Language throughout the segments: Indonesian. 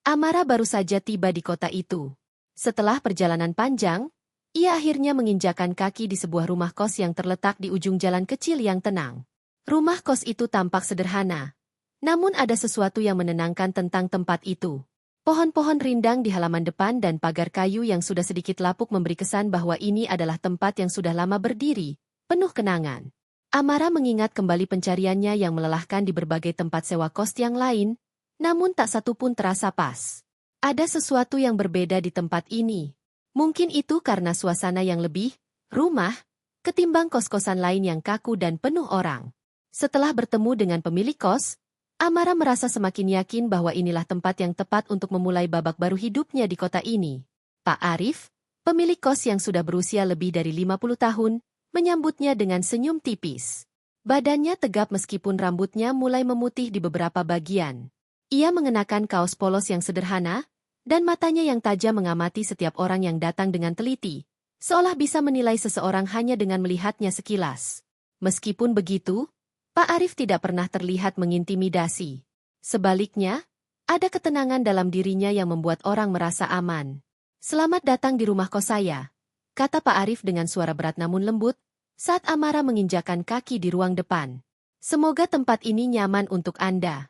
Amara baru saja tiba di kota itu. Setelah perjalanan panjang, ia akhirnya menginjakan kaki di sebuah rumah kos yang terletak di ujung jalan kecil yang tenang. Rumah kos itu tampak sederhana, namun ada sesuatu yang menenangkan tentang tempat itu. Pohon-pohon rindang di halaman depan dan pagar kayu yang sudah sedikit lapuk memberi kesan bahwa ini adalah tempat yang sudah lama berdiri, penuh kenangan. Amara mengingat kembali pencariannya yang melelahkan di berbagai tempat sewa kos yang lain, namun tak satu pun terasa pas. Ada sesuatu yang berbeda di tempat ini. Mungkin itu karena suasana yang lebih rumah, ketimbang kos-kosan lain yang kaku dan penuh orang. Setelah bertemu dengan pemilik kos, Amara merasa semakin yakin bahwa inilah tempat yang tepat untuk memulai babak baru hidupnya di kota ini. Pak Arif, pemilik kos yang sudah berusia lebih dari 50 tahun, menyambutnya dengan senyum tipis. Badannya tegap meskipun rambutnya mulai memutih di beberapa bagian. Ia mengenakan kaos polos yang sederhana, dan matanya yang tajam mengamati setiap orang yang datang dengan teliti, seolah bisa menilai seseorang hanya dengan melihatnya sekilas. Meskipun begitu, Pak Arif tidak pernah terlihat mengintimidasi. Sebaliknya, ada ketenangan dalam dirinya yang membuat orang merasa aman. "Selamat datang di rumah kos saya," kata Pak Arif dengan suara berat namun lembut, saat Amara menginjakan kaki di ruang depan. "Semoga tempat ini nyaman untuk Anda."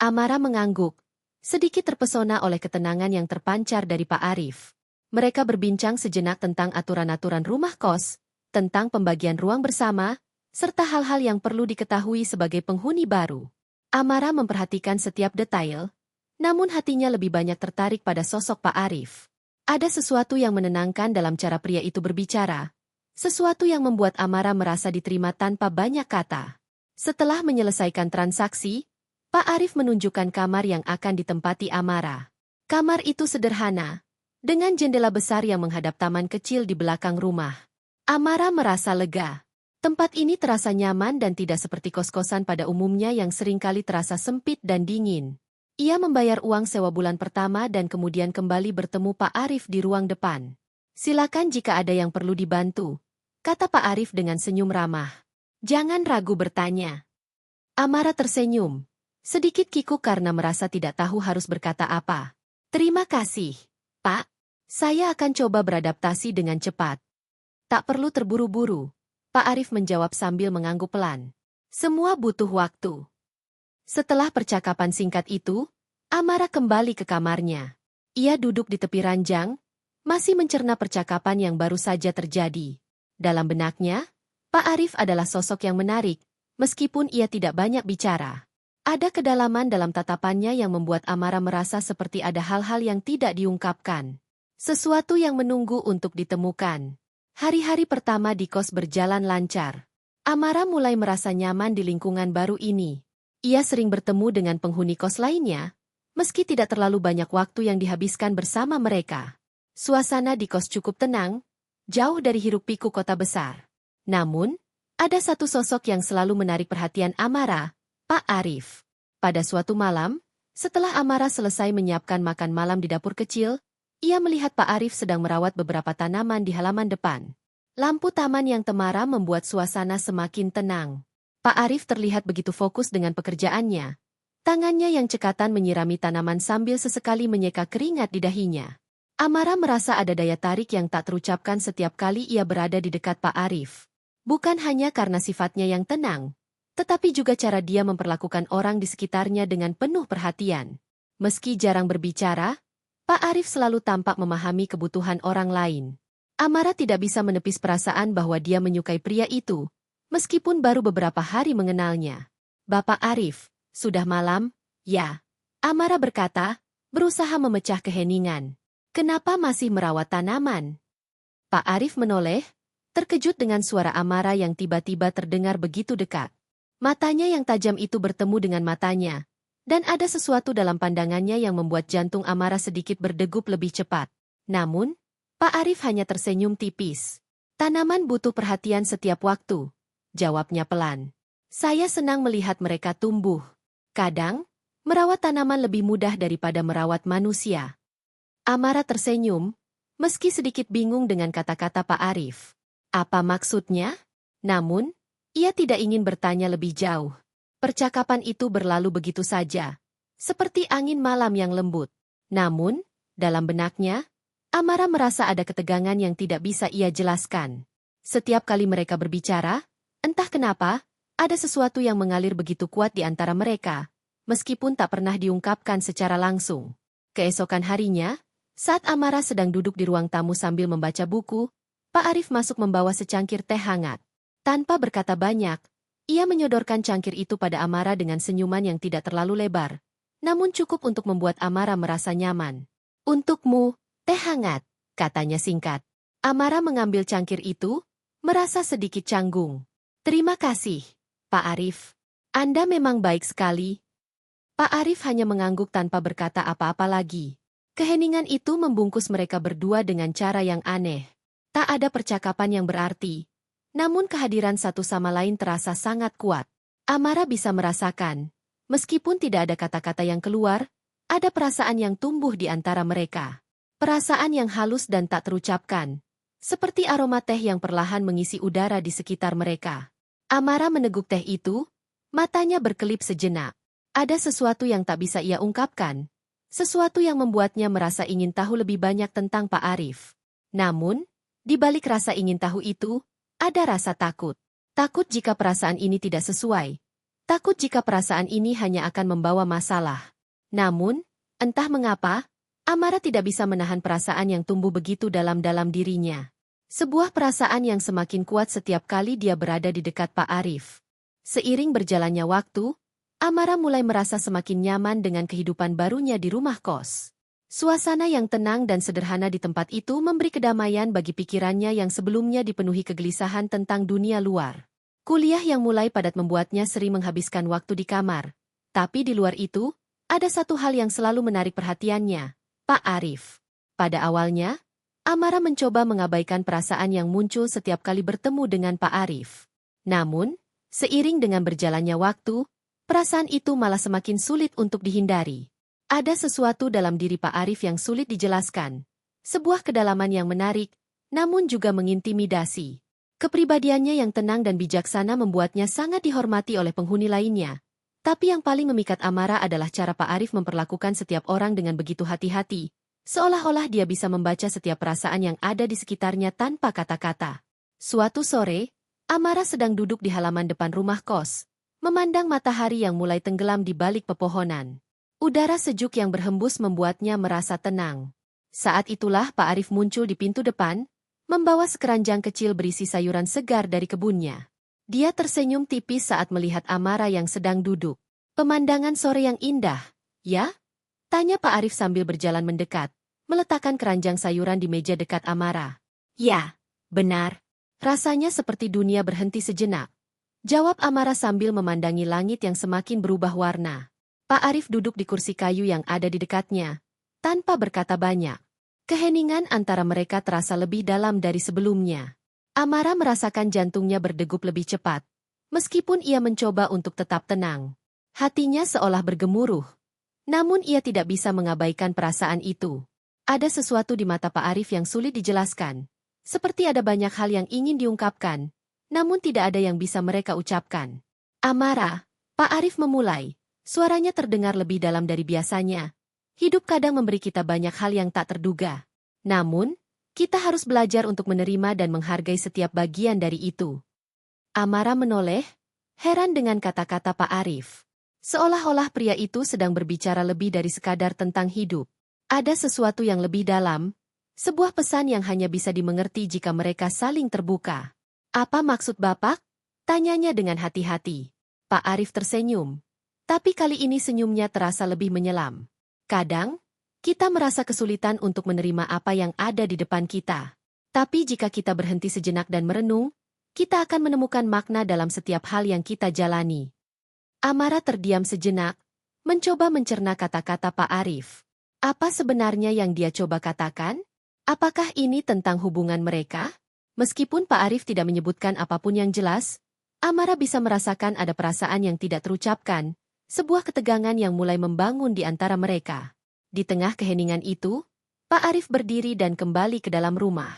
Amara mengangguk, sedikit terpesona oleh ketenangan yang terpancar dari Pak Arif. Mereka berbincang sejenak tentang aturan-aturan rumah kos, tentang pembagian ruang bersama, serta hal-hal yang perlu diketahui sebagai penghuni baru. Amara memperhatikan setiap detail, namun hatinya lebih banyak tertarik pada sosok Pak Arif. Ada sesuatu yang menenangkan dalam cara pria itu berbicara, sesuatu yang membuat Amara merasa diterima tanpa banyak kata. Setelah menyelesaikan transaksi, Pak Arif menunjukkan kamar yang akan ditempati Amara. Kamar itu sederhana, dengan jendela besar yang menghadap taman kecil di belakang rumah. Amara merasa lega. Tempat ini terasa nyaman dan tidak seperti kos-kosan pada umumnya yang seringkali terasa sempit dan dingin. Ia membayar uang sewa bulan pertama dan kemudian kembali bertemu Pak Arif di ruang depan. "Silakan jika ada yang perlu dibantu," kata Pak Arif dengan senyum ramah. "Jangan ragu bertanya." Amara tersenyum, sedikit kikuk karena merasa tidak tahu harus berkata apa. "Terima kasih, Pak. Saya akan coba beradaptasi dengan cepat." "Tak perlu terburu-buru," Pak Arif menjawab sambil mengangguk pelan. "Semua butuh waktu." Setelah percakapan singkat itu, Amara kembali ke kamarnya. Ia duduk di tepi ranjang, masih mencerna percakapan yang baru saja terjadi. Dalam benaknya, Pak Arif adalah sosok yang menarik, meskipun ia tidak banyak bicara. Ada kedalaman dalam tatapannya yang membuat Amara merasa seperti ada hal-hal yang tidak diungkapkan. Sesuatu yang menunggu untuk ditemukan. Hari-hari pertama di kos berjalan lancar. Amara mulai merasa nyaman di lingkungan baru ini. Ia sering bertemu dengan penghuni kos lainnya, meski tidak terlalu banyak waktu yang dihabiskan bersama mereka. Suasana di kos cukup tenang, jauh dari hiruk-pikuk kota besar. Namun, ada satu sosok yang selalu menarik perhatian Amara, Pak Arif. Pada suatu malam, setelah Amara selesai menyiapkan makan malam di dapur kecil, ia melihat Pak Arif sedang merawat beberapa tanaman di halaman depan. Lampu taman yang temara membuat suasana semakin tenang. Pak Arif terlihat begitu fokus dengan pekerjaannya. Tangannya yang cekatan menyirami tanaman sambil sesekali menyeka keringat di dahinya. Amara merasa ada daya tarik yang tak terucapkan setiap kali ia berada di dekat Pak Arif. Bukan hanya karena sifatnya yang tenang, tetapi juga cara dia memperlakukan orang di sekitarnya dengan penuh perhatian. Meski jarang berbicara, Pak Arif selalu tampak memahami kebutuhan orang lain. Amara tidak bisa menepis perasaan bahwa dia menyukai pria itu, meskipun baru beberapa hari mengenalnya. "Bapak Arif, sudah malam?" "Ya," Amara berkata, berusaha memecah keheningan. "Kenapa masih merawat tanaman?" Pak Arif menoleh, terkejut dengan suara Amara yang tiba-tiba terdengar begitu dekat. Matanya yang tajam itu bertemu dengan matanya, dan ada sesuatu dalam pandangannya yang membuat jantung Amara sedikit berdegup lebih cepat. Namun, Pak Arif hanya tersenyum tipis. "Tanaman butuh perhatian setiap waktu," jawabnya pelan. "Saya senang melihat mereka tumbuh. Kadang, merawat tanaman lebih mudah daripada merawat manusia." Amara tersenyum, meski sedikit bingung dengan kata-kata Pak Arif. Apa maksudnya? Namun, ia tidak ingin bertanya lebih jauh. Percakapan itu berlalu begitu saja, seperti angin malam yang lembut. Namun, dalam benaknya, Amara merasa ada ketegangan yang tidak bisa ia jelaskan. Setiap kali mereka berbicara, entah kenapa, ada sesuatu yang mengalir begitu kuat di antara mereka, meskipun tak pernah diungkapkan secara langsung. Keesokan harinya, saat Amara sedang duduk di ruang tamu sambil membaca buku, Pak Arif masuk membawa secangkir teh hangat. Tanpa berkata banyak, ia menyodorkan cangkir itu pada Amara dengan senyuman yang tidak terlalu lebar, namun cukup untuk membuat Amara merasa nyaman. "Untukmu, teh hangat," katanya singkat. Amara mengambil cangkir itu, merasa sedikit canggung. "Terima kasih, Pak Arif. Anda memang baik sekali." Pak Arif hanya mengangguk tanpa berkata apa-apa lagi. Keheningan itu membungkus mereka berdua dengan cara yang aneh. Tak ada percakapan yang berarti, namun kehadiran satu sama lain terasa sangat kuat. Amara bisa merasakan, meskipun tidak ada kata-kata yang keluar, ada perasaan yang tumbuh di antara mereka. Perasaan yang halus dan tak terucapkan, seperti aroma teh yang perlahan mengisi udara di sekitar mereka. Amara meneguk teh itu, matanya berkelip sejenak. Ada sesuatu yang tak bisa ia ungkapkan, sesuatu yang membuatnya merasa ingin tahu lebih banyak tentang Pak Arif. Namun, di balik rasa ingin tahu itu, ada rasa takut. Takut jika perasaan ini tidak sesuai. Takut jika perasaan ini hanya akan membawa masalah. Namun, entah mengapa, Amara tidak bisa menahan perasaan yang tumbuh begitu dalam-dalam dirinya. Sebuah perasaan yang semakin kuat setiap kali dia berada di dekat Pak Arif. Seiring berjalannya waktu, Amara mulai merasa semakin nyaman dengan kehidupan barunya di rumah kos. Suasana yang tenang dan sederhana di tempat itu memberi kedamaian bagi pikirannya yang sebelumnya dipenuhi kegelisahan tentang dunia luar. Kuliah yang mulai padat membuatnya sering menghabiskan waktu di kamar. Tapi di luar itu, ada satu hal yang selalu menarik perhatiannya, Pak Arif. Pada awalnya, Amara mencoba mengabaikan perasaan yang muncul setiap kali bertemu dengan Pak Arif. Namun, seiring dengan berjalannya waktu, perasaan itu malah semakin sulit untuk dihindari. Ada sesuatu dalam diri Pak Arif yang sulit dijelaskan. Sebuah kedalaman yang menarik, namun juga mengintimidasi. Kepribadiannya yang tenang dan bijaksana membuatnya sangat dihormati oleh penghuni lainnya. Tapi yang paling memikat Amara adalah cara Pak Arif memperlakukan setiap orang dengan begitu hati-hati, seolah-olah dia bisa membaca setiap perasaan yang ada di sekitarnya tanpa kata-kata. Suatu sore, Amara sedang duduk di halaman depan rumah kos, memandang matahari yang mulai tenggelam di balik pepohonan. Udara sejuk yang berhembus membuatnya merasa tenang. Saat itulah Pak Arif muncul di pintu depan, membawa sekeranjang kecil berisi sayuran segar dari kebunnya. Dia tersenyum tipis saat melihat Amara yang sedang duduk. "Pemandangan sore yang indah, ya?" tanya Pak Arif sambil berjalan mendekat, meletakkan keranjang sayuran di meja dekat Amara. "Ya, benar. Rasanya seperti dunia berhenti sejenak," jawab Amara sambil memandangi langit yang semakin berubah warna. Pak Arif duduk di kursi kayu yang ada di dekatnya, tanpa berkata banyak. Keheningan antara mereka terasa lebih dalam dari sebelumnya. Amara merasakan jantungnya berdegup lebih cepat, meskipun ia mencoba untuk tetap tenang. Hatinya seolah bergemuruh, namun ia tidak bisa mengabaikan perasaan itu. Ada sesuatu di mata Pak Arif yang sulit dijelaskan, seperti ada banyak hal yang ingin diungkapkan, namun tidak ada yang bisa mereka ucapkan. "Amara," Pak Arif memulai. Suaranya terdengar lebih dalam dari biasanya. "Hidup kadang memberi kita banyak hal yang tak terduga. Namun, kita harus belajar untuk menerima dan menghargai setiap bagian dari itu." Amara menoleh, heran dengan kata-kata Pak Arif. Seolah-olah pria itu sedang berbicara lebih dari sekadar tentang hidup. Ada sesuatu yang lebih dalam, sebuah pesan yang hanya bisa dimengerti jika mereka saling terbuka. "Apa maksud Bapak?" tanyanya dengan hati-hati. Pak Arif tersenyum. Tapi kali ini senyumnya terasa lebih menyelam. "Kadang, kita merasa kesulitan untuk menerima apa yang ada di depan kita. Tapi jika kita berhenti sejenak dan merenung, kita akan menemukan makna dalam setiap hal yang kita jalani." Amara terdiam sejenak, mencoba mencerna kata-kata Pak Arif. Apa sebenarnya yang dia coba katakan? Apakah ini tentang hubungan mereka? Meskipun Pak Arif tidak menyebutkan apapun yang jelas, Amara bisa merasakan ada perasaan yang tidak terucapkan, sebuah ketegangan yang mulai membangun di antara mereka. Di tengah keheningan itu, Pak Arif berdiri dan kembali ke dalam rumah.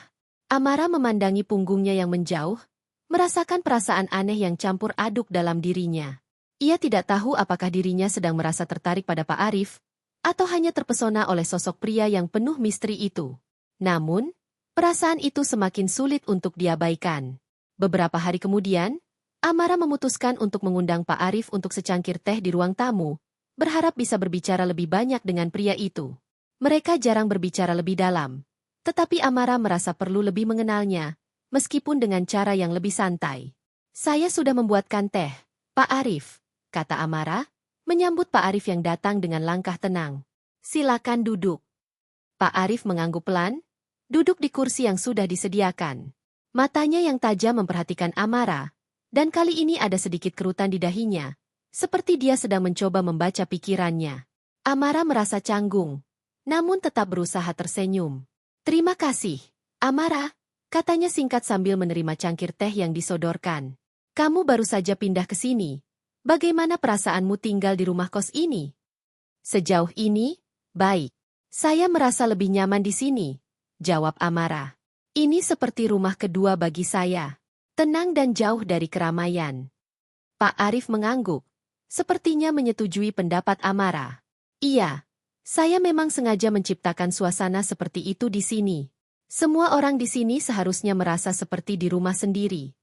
Amara memandangi punggungnya yang menjauh, merasakan perasaan aneh yang campur aduk dalam dirinya. Ia tidak tahu apakah dirinya sedang merasa tertarik pada Pak Arif, Atau hanya terpesona oleh sosok pria yang penuh misteri itu. Namun, perasaan itu semakin sulit untuk diabaikan. Beberapa hari kemudian, Amara memutuskan untuk mengundang Pak Arif untuk secangkir teh di ruang tamu, berharap bisa berbicara lebih banyak dengan pria itu. Mereka jarang berbicara lebih dalam, tetapi Amara merasa perlu lebih mengenalnya, meskipun dengan cara yang lebih santai. "Saya sudah membuatkan teh, Pak Arif," kata Amara, menyambut Pak Arif yang datang dengan langkah tenang. "Silakan duduk." Pak Arif mengangguk pelan, duduk di kursi yang sudah disediakan. Matanya yang tajam memperhatikan Amara, dan kali ini ada sedikit kerutan di dahinya, seperti dia sedang mencoba membaca pikirannya. Amara merasa canggung, namun tetap berusaha tersenyum. "Terima kasih, Amara," katanya singkat sambil menerima cangkir teh yang disodorkan. "Kamu baru saja pindah ke sini. Bagaimana perasaanmu tinggal di rumah kos ini?" "Sejauh ini, baik. Saya merasa lebih nyaman di sini," jawab Amara. "Ini seperti rumah kedua bagi saya. Tenang dan jauh dari keramaian." Pak Arif mengangguk, sepertinya menyetujui pendapat Amara. "Iya. Saya memang sengaja menciptakan suasana seperti itu di sini. Semua orang di sini seharusnya merasa seperti di rumah sendiri."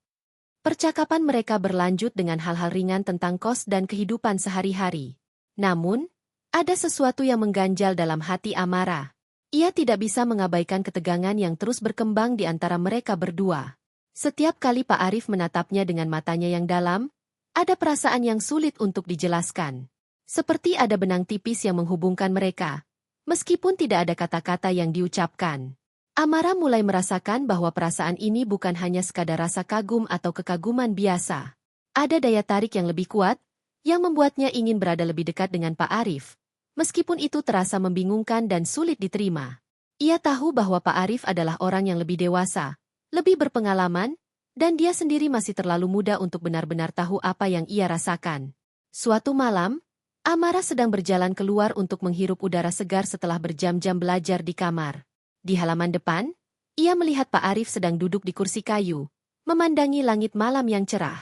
Percakapan mereka berlanjut dengan hal-hal ringan tentang kos dan kehidupan sehari-hari. Namun, ada sesuatu yang mengganjal dalam hati Amara. Ia tidak bisa mengabaikan ketegangan yang terus berkembang di antara mereka berdua. Setiap kali Pak Arif menatapnya dengan matanya yang dalam, ada perasaan yang sulit untuk dijelaskan. Seperti ada benang tipis yang menghubungkan mereka, meskipun tidak ada kata-kata yang diucapkan. Amara mulai merasakan bahwa perasaan ini bukan hanya sekadar rasa kagum atau kekaguman biasa. Ada daya tarik yang lebih kuat, yang membuatnya ingin berada lebih dekat dengan Pak Arif, meskipun itu terasa membingungkan dan sulit diterima. Ia tahu bahwa Pak Arif adalah orang yang lebih dewasa, lebih berpengalaman, dan dia sendiri masih terlalu muda untuk benar-benar tahu apa yang ia rasakan. Suatu malam, Amara sedang berjalan keluar untuk menghirup udara segar setelah berjam-jam belajar di kamar. Di halaman depan, ia melihat Pak Arif sedang duduk di kursi kayu, memandangi langit malam yang cerah.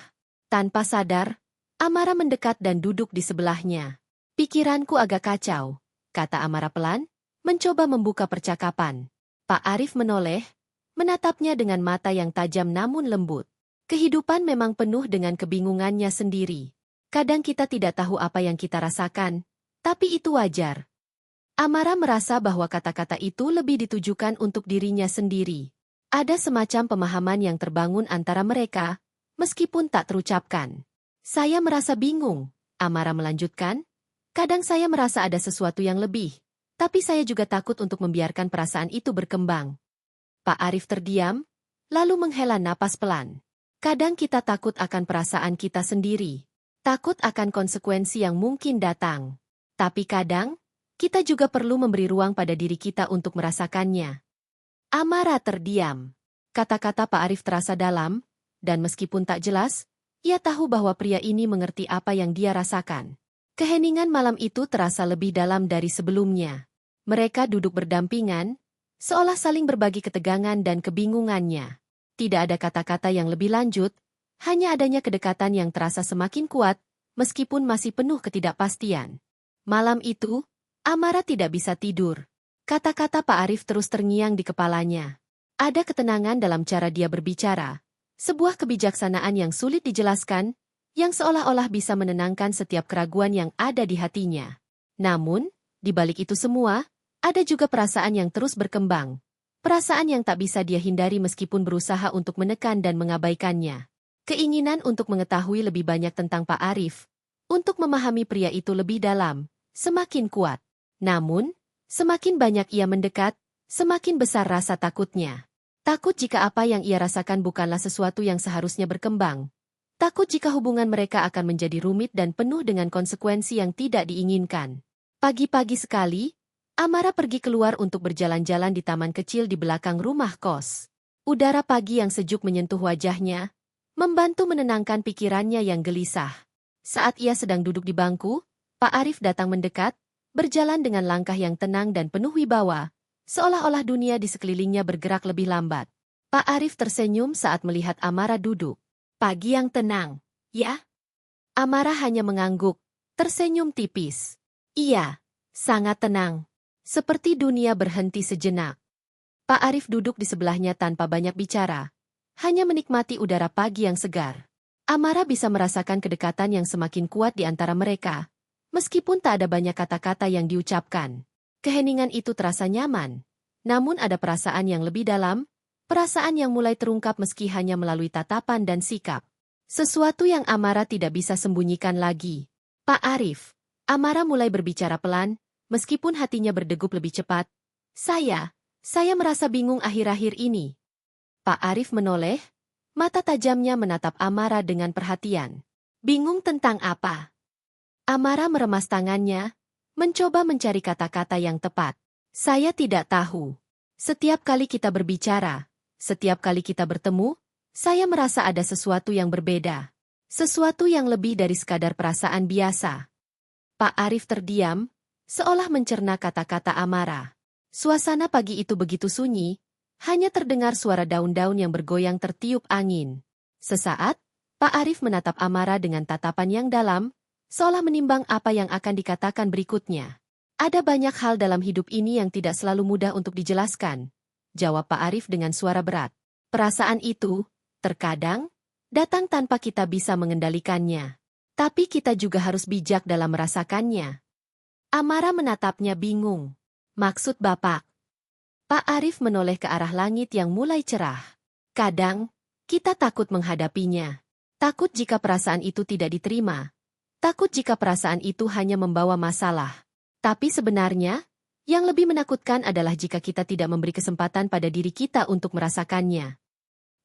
Tanpa sadar, Amara mendekat dan duduk di sebelahnya. "Pikiranku agak kacau," kata Amara pelan, mencoba membuka percakapan. Pak Arif menoleh, menatapnya dengan mata yang tajam namun lembut. "Kehidupan memang penuh dengan kebingungannya sendiri. Kadang kita tidak tahu apa yang kita rasakan, tapi itu wajar." Amara merasa bahwa kata-kata itu lebih ditujukan untuk dirinya sendiri. Ada semacam pemahaman yang terbangun antara mereka, meskipun tak terucapkan. "Saya merasa bingung," Amara melanjutkan. "Kadang saya merasa ada sesuatu yang lebih, tapi saya juga takut untuk membiarkan perasaan itu berkembang." Pak Arif terdiam, lalu menghela napas pelan. "Kadang kita takut akan perasaan kita sendiri. Takut akan konsekuensi yang mungkin datang. Tapi kadang, kita juga perlu memberi ruang pada diri kita untuk merasakannya." Amara terdiam. Kata-kata Pak Arif terasa dalam, dan meskipun tak jelas, ia tahu bahwa pria ini mengerti apa yang dia rasakan. Keheningan malam itu terasa lebih dalam dari sebelumnya. Mereka duduk berdampingan, seolah saling berbagi ketegangan dan kebingungannya. Tidak ada kata-kata yang lebih lanjut, hanya adanya kedekatan yang terasa semakin kuat, meskipun masih penuh ketidakpastian. Malam itu, Amara tidak bisa tidur. Kata-kata Pak Arif terus terngiang di kepalanya. Ada ketenangan dalam cara dia berbicara, sebuah kebijaksanaan yang sulit dijelaskan, yang seolah-olah bisa menenangkan setiap keraguan yang ada di hatinya. Namun, di balik itu semua, ada juga perasaan yang terus berkembang. Perasaan yang tak bisa dia hindari meskipun berusaha untuk menekan dan mengabaikannya. Keinginan untuk mengetahui lebih banyak tentang Pak Arif, untuk memahami pria itu lebih dalam, semakin kuat. Namun, semakin banyak ia mendekat, semakin besar rasa takutnya. Takut jika apa yang ia rasakan bukanlah sesuatu yang seharusnya berkembang. Takut jika hubungan mereka akan menjadi rumit dan penuh dengan konsekuensi yang tidak diinginkan. Pagi-pagi sekali, Amara pergi keluar untuk berjalan-jalan di taman kecil di belakang rumah kos. Udara pagi yang sejuk menyentuh wajahnya, membantu menenangkan pikirannya yang gelisah. Saat ia sedang duduk di bangku, Pak Arif datang mendekat, berjalan dengan langkah yang tenang dan penuh wibawa, seolah-olah dunia di sekelilingnya bergerak lebih lambat. Pak Arif tersenyum saat melihat Amara duduk. "Pagi yang tenang, ya?" Amara hanya mengangguk, tersenyum tipis. "Iya, Sangat tenang. Seperti dunia berhenti sejenak. Pak Arif duduk di sebelahnya tanpa banyak bicara. Hanya menikmati udara pagi yang segar. Amara bisa merasakan kedekatan yang semakin kuat di antara mereka. Meskipun tak ada banyak kata-kata yang diucapkan. Keheningan itu terasa nyaman. Namun ada perasaan yang lebih dalam. Perasaan yang mulai terungkap meski hanya melalui tatapan dan sikap. Sesuatu yang Amara tidak bisa sembunyikan lagi. Pak Arif. Amara mulai berbicara pelan. Meskipun hatinya berdegup lebih cepat. Saya merasa bingung akhir-akhir ini. Pak Arif menoleh, mata tajamnya menatap Amara dengan perhatian. Bingung tentang apa? Amara meremas tangannya, mencoba mencari kata-kata yang tepat. Saya tidak tahu. Setiap kali kita berbicara, setiap kali kita bertemu, saya merasa ada sesuatu yang berbeda. Sesuatu yang lebih dari sekadar perasaan biasa. Pak Arif terdiam, seolah mencerna kata-kata Amara. Suasana pagi itu begitu sunyi, hanya terdengar suara daun-daun yang bergoyang tertiup angin. Sesaat, Pak Arif menatap Amara dengan tatapan yang dalam, seolah menimbang apa yang akan dikatakan berikutnya. Ada banyak hal dalam hidup ini yang tidak selalu mudah untuk dijelaskan, jawab Pak Arif dengan suara berat. Perasaan itu, terkadang, datang tanpa kita bisa mengendalikannya. Tapi kita juga harus bijak dalam merasakannya. Amara menatapnya bingung. Maksud Bapak? Pak Arif menoleh ke arah langit yang mulai cerah. Kadang, kita takut menghadapinya. Takut jika perasaan itu tidak diterima. Takut jika perasaan itu hanya membawa masalah. Tapi sebenarnya, yang lebih menakutkan adalah jika kita tidak memberi kesempatan pada diri kita untuk merasakannya.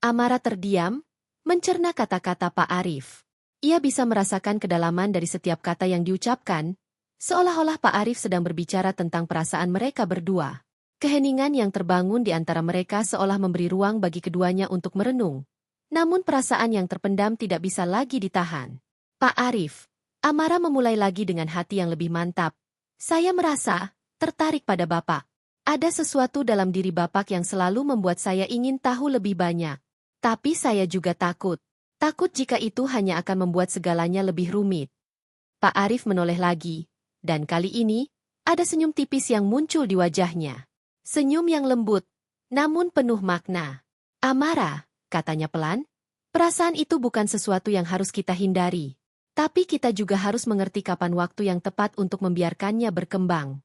Amara terdiam, mencerna kata-kata Pak Arif. Ia bisa merasakan kedalaman dari setiap kata yang diucapkan, seolah-olah Pak Arif sedang berbicara tentang perasaan mereka berdua. Keheningan yang terbangun di antara mereka seolah memberi ruang bagi keduanya untuk merenung. Namun perasaan yang terpendam tidak bisa lagi ditahan. Pak Arif, Amara memulai lagi dengan hati yang lebih mantap. Saya merasa tertarik pada Bapak. Ada sesuatu dalam diri Bapak yang selalu membuat saya ingin tahu lebih banyak. Tapi saya juga takut. Takut jika itu hanya akan membuat segalanya lebih rumit. Pak Arif menoleh lagi. Dan kali ini, ada senyum tipis yang muncul di wajahnya. Senyum yang lembut, namun penuh makna. Amara, katanya pelan, perasaan itu bukan sesuatu yang harus kita hindari. Tapi kita juga harus mengerti kapan waktu yang tepat untuk membiarkannya berkembang.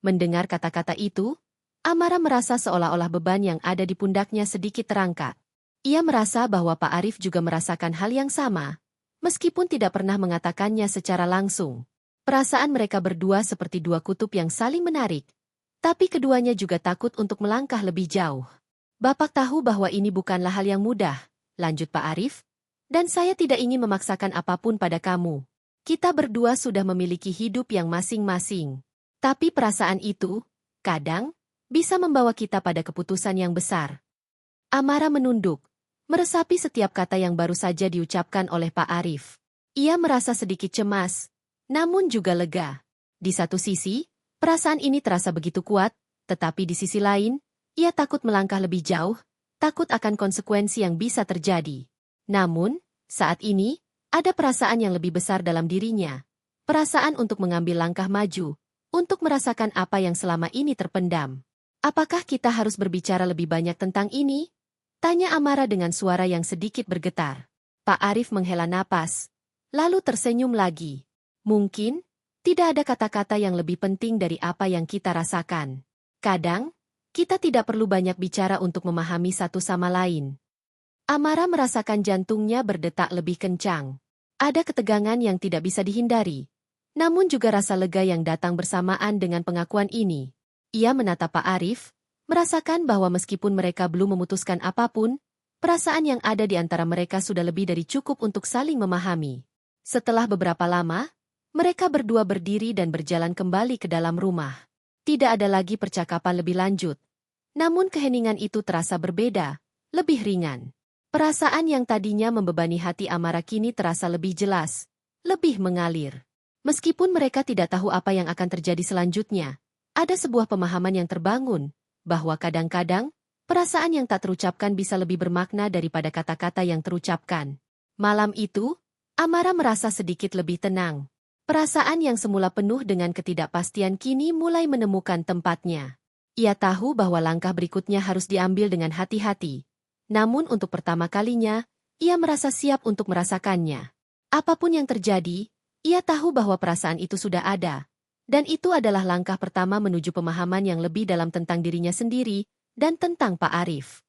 Mendengar kata-kata itu, Amara merasa seolah-olah beban yang ada di pundaknya sedikit terangkat. Ia merasa bahwa Pak Arif juga merasakan hal yang sama, meskipun tidak pernah mengatakannya secara langsung. Perasaan mereka berdua seperti dua kutub yang saling menarik, tapi keduanya juga takut untuk melangkah lebih jauh. Bapak tahu bahwa ini bukanlah hal yang mudah, lanjut Pak Arif, dan saya tidak ingin memaksakan apapun pada kamu. Kita berdua sudah memiliki hidup yang masing-masing. Tapi perasaan itu, kadang, bisa membawa kita pada keputusan yang besar. Amara menunduk, meresapi setiap kata yang baru saja diucapkan oleh Pak Arif. Ia merasa sedikit cemas, namun juga lega. Di satu sisi, perasaan ini terasa begitu kuat, tetapi di sisi lain, ia takut melangkah lebih jauh, takut akan konsekuensi yang bisa terjadi. Namun, saat ini, ada perasaan yang lebih besar dalam dirinya. Perasaan untuk mengambil langkah maju, untuk merasakan apa yang selama ini terpendam. Apakah kita harus berbicara lebih banyak tentang ini? Tanya Amara dengan suara yang sedikit bergetar. Pak Arif menghela napas, lalu tersenyum lagi. Mungkin, tidak ada kata-kata yang lebih penting dari apa yang kita rasakan. Kadang, kita tidak perlu banyak bicara untuk memahami satu sama lain. Amara merasakan jantungnya berdetak lebih kencang. Ada ketegangan yang tidak bisa dihindari. Namun juga rasa lega yang datang bersamaan dengan pengakuan ini. Ia menatap Pak Arif, merasakan bahwa meskipun mereka belum memutuskan apapun, perasaan yang ada di antara mereka sudah lebih dari cukup untuk saling memahami. Setelah beberapa lama, mereka berdua berdiri dan berjalan kembali ke dalam rumah. Tidak ada lagi percakapan lebih lanjut. Namun keheningan itu terasa berbeda, lebih ringan. Perasaan yang tadinya membebani hati Amara kini terasa lebih jelas, lebih mengalir. Meskipun mereka tidak tahu apa yang akan terjadi selanjutnya, ada sebuah pemahaman yang terbangun, bahwa kadang-kadang, perasaan yang tak terucapkan bisa lebih bermakna daripada kata-kata yang terucapkan. Malam itu, Amara merasa sedikit lebih tenang. Perasaan yang semula penuh dengan ketidakpastian kini mulai menemukan tempatnya. Ia tahu bahwa langkah berikutnya harus diambil dengan hati-hati. Namun untuk pertama kalinya, ia merasa siap untuk merasakannya. Apapun yang terjadi, ia tahu bahwa perasaan itu sudah ada. Dan itu adalah langkah pertama menuju pemahaman yang lebih dalam tentang dirinya sendiri dan tentang Pak Arif.